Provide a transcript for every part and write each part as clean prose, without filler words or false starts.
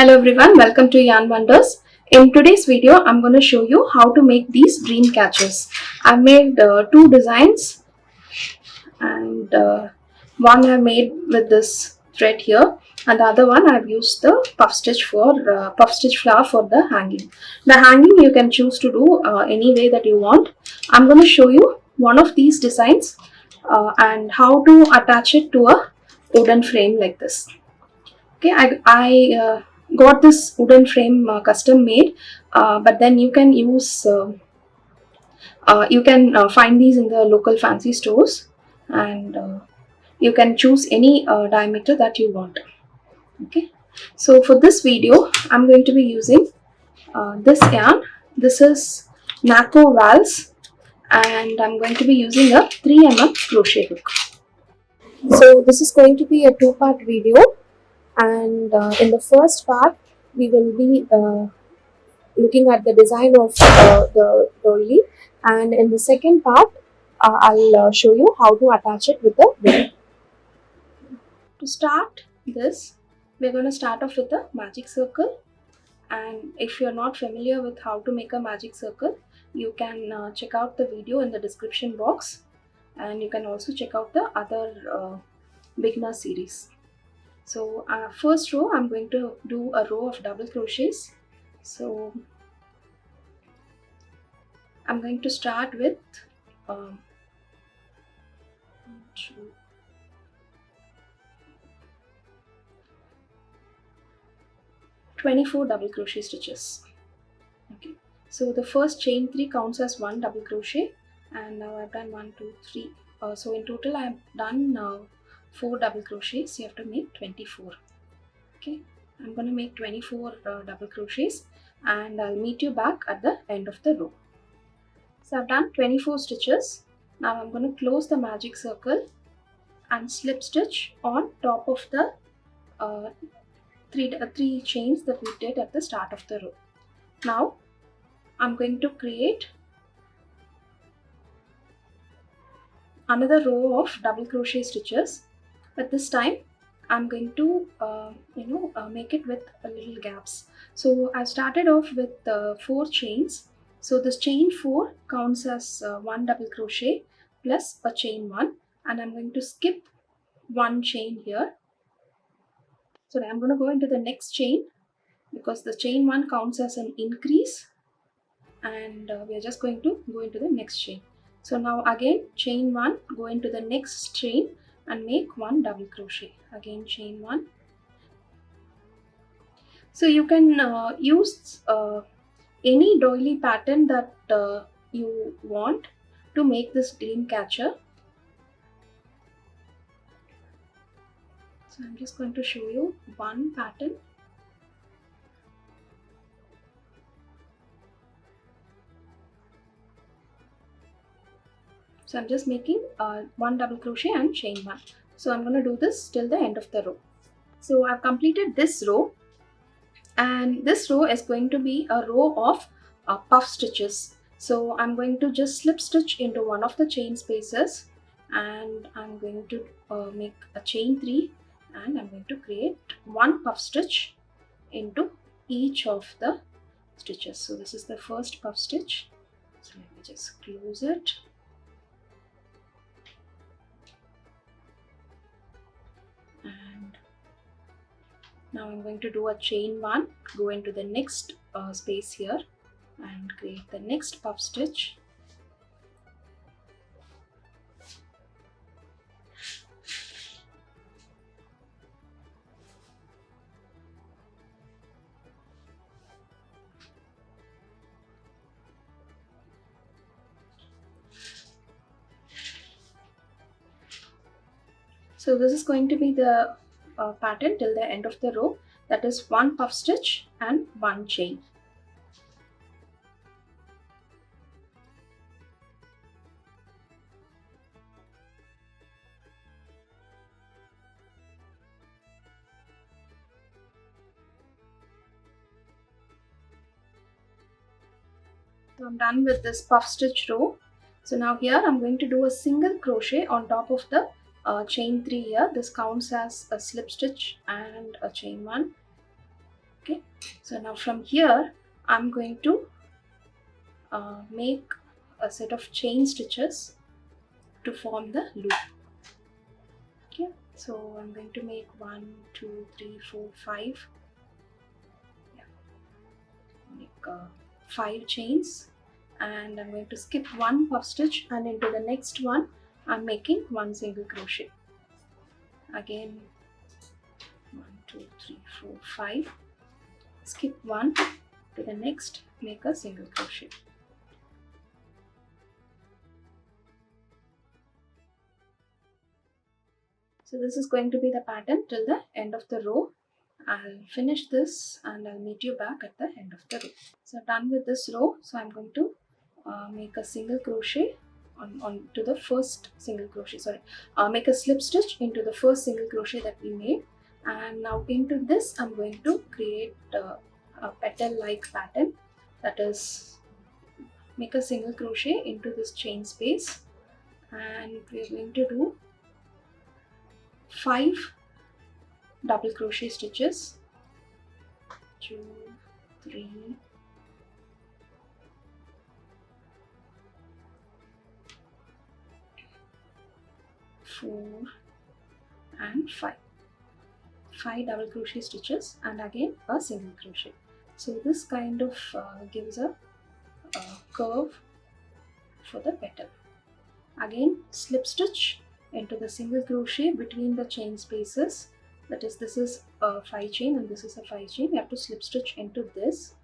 Hello everyone, welcome to Yarnwonders. In today's video, I'm going to show you how to make these dream catchers. I've made two designs, and one I made with this thread here, and the other one I've used the puff stitch flower for the hanging. The hanging you can choose to do any way that you want. I'm going to show you one of these designs and how to attach it to a wooden frame like this. Okay, I got this wooden frame custom made, but then you can find these in the local fancy stores, and you can choose any diameter that you want. Okay, so for this video I'm going to be using this yarn. This is Naco Vals, and I'm going to be using a 3 mm crochet hook. So this is going to be a two-part video, and in the first part we will be looking at the design of the dolly, and in the second part I'll show you how to attach it with the ribbon. To start this, we're going to start off with a magic circle, and if you're not familiar with how to make a magic circle, you can check out the video in the description box, and you can also check out the other beginner series. So first row, I'm going to do a row of double crochets. So I'm going to start with 24 double crochet stitches. Okay, so the first chain 3 counts as 1 double crochet, and now I've done 1, 2, 3. So in total I've done 4 double crochets. You have to make 24. Okay, I'm going to make 24 double crochets, and I'll meet you back at the end of the row. So I've done 24 stitches. Now I'm going to close the magic circle and slip stitch on top of the three chains that we did at the start of the row. Now I'm going to create another row of double crochet stitches, but this time I'm going to make it with a little gaps. So I started off with 4 chains. So this chain 4 counts as 1 double crochet plus a chain 1, and I'm going to skip 1 chain here. So I'm going to go into the next chain because the chain 1 counts as an increase, and we are just going to go into the next chain. So now again chain 1, go into the next chain and make 1 double crochet. Again chain 1. So you can use any doily pattern that you want to make this dream catcher. So I'm just going to show you one pattern. So I'm just making 1 double crochet and chain 1. So I'm going to do this till the end of the row. So I've completed this row, and this row is going to be a row of puff stitches. So I'm going to just slip stitch into one of the chain spaces, and I'm going to make a chain 3, and I'm going to create 1 puff stitch into each of the stitches. So this is the first puff stitch. So let me just close it. And now I'm going to do a chain 1, go into the next space here and create the next puff stitch. So this is going to be the pattern till the end of the row, that is 1 puff stitch and 1 chain. So I'm done with this puff stitch row. So now here I'm going to do a single crochet on top of the chain 3 here. This counts as a slip stitch and a chain 1. Okay, so now from here I'm going to make a set of chain stitches to form the loop. Okay, so I'm going to make 1, 2, 3, 4, 5. Yeah, make 5 chains, and I'm going to skip one puff stitch, and into the next one I'm making one single crochet. Again 1, 2, 3, 4, 5. Skip one, to the next make a single crochet. So this is going to be the pattern till the end of the row. I'll finish this and I'll meet you back at the end of the row. So done with this row, so I'm going to make a single crochet on to the first single crochet, make a slip stitch into the first single crochet that we made, and now into this I'm going to create a petal like pattern, that is, make a single crochet into this chain space, and we're going to do 5 double crochet stitches. 2, 3, 4 and 5. 5 double crochet stitches and again a single crochet. So this kind of gives a curve for the petal. Again slip stitch into the single crochet between the chain spaces, that is, this is a 5 chain and this is a 5 chain. You have to slip stitch into this,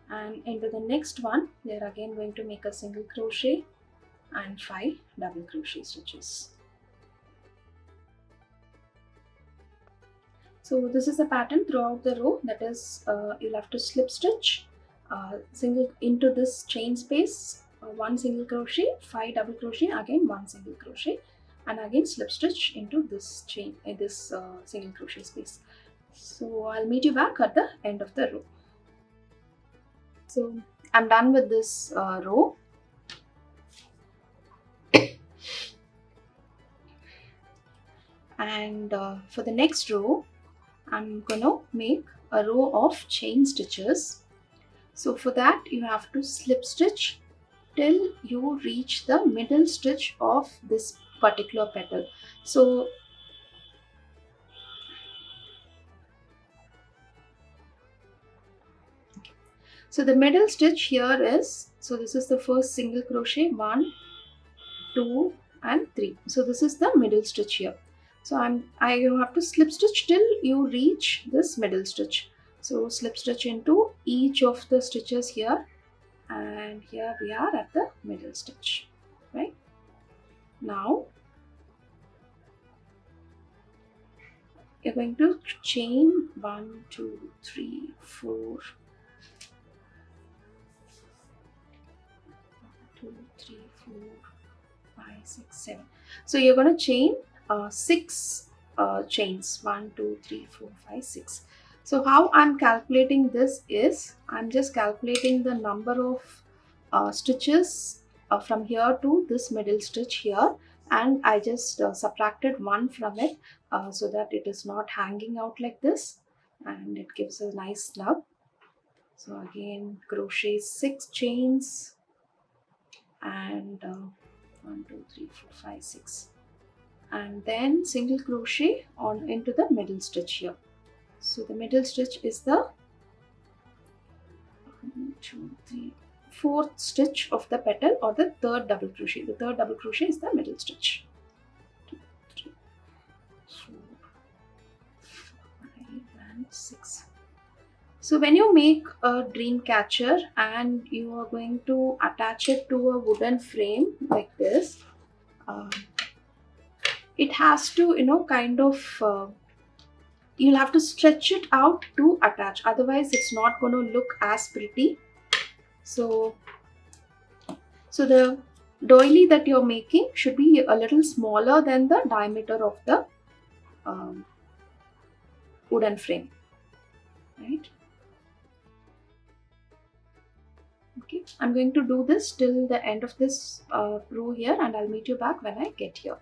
and into the next one we are again going to make a single crochet and 5 double crochet stitches. So this is the pattern throughout the row, that is, you'll have to slip stitch single into this chain space, 1 single crochet, 5 double crochet, again 1 single crochet, and again slip stitch into this chain in this single crochet space. So I'll meet you back at the end of the row. So I'm done with this row. And for the next row I'm gonna make a row of chain stitches. So for that you have to slip stitch till you reach the middle stitch of this particular petal. So the middle stitch here is, so this is the first single crochet, 1, 2 and 3. So this is the middle stitch here. So you have to slip stitch till you reach this middle stitch. So slip stitch into each of the stitches here, and here we are at the middle stitch, right? Now you're going to chain 1, 2, 3, 4, 2, 3, 4, 5, 6, 7. So you're going to chain 6 chains, 1, 2, 3, 4, 5, 6. So how I'm calculating this is, I'm just calculating the number of stitches from here to this middle stitch here, and I just subtracted 1 from it so that it is not hanging out like this, and it gives a nice snug. So again crochet 6 chains and 1, 2, 3, 4, 5, 6, and then single crochet on into the middle stitch here. So the middle stitch is the 1, 2, 3, 4th stitch of the petal, or the 3rd double crochet. The 3rd double crochet is the middle stitch. 2, 3, 4, 5 and 6. So when you make a dream catcher and you are going to attach it to a wooden frame like this, it has to, kind of, you'll have to stretch it out to attach, otherwise it's not going to look as pretty. So the doily that you're making should be a little smaller than the diameter of the wooden frame, right? Okay, I'm going to do this till the end of this row here, and I'll meet you back when I get here.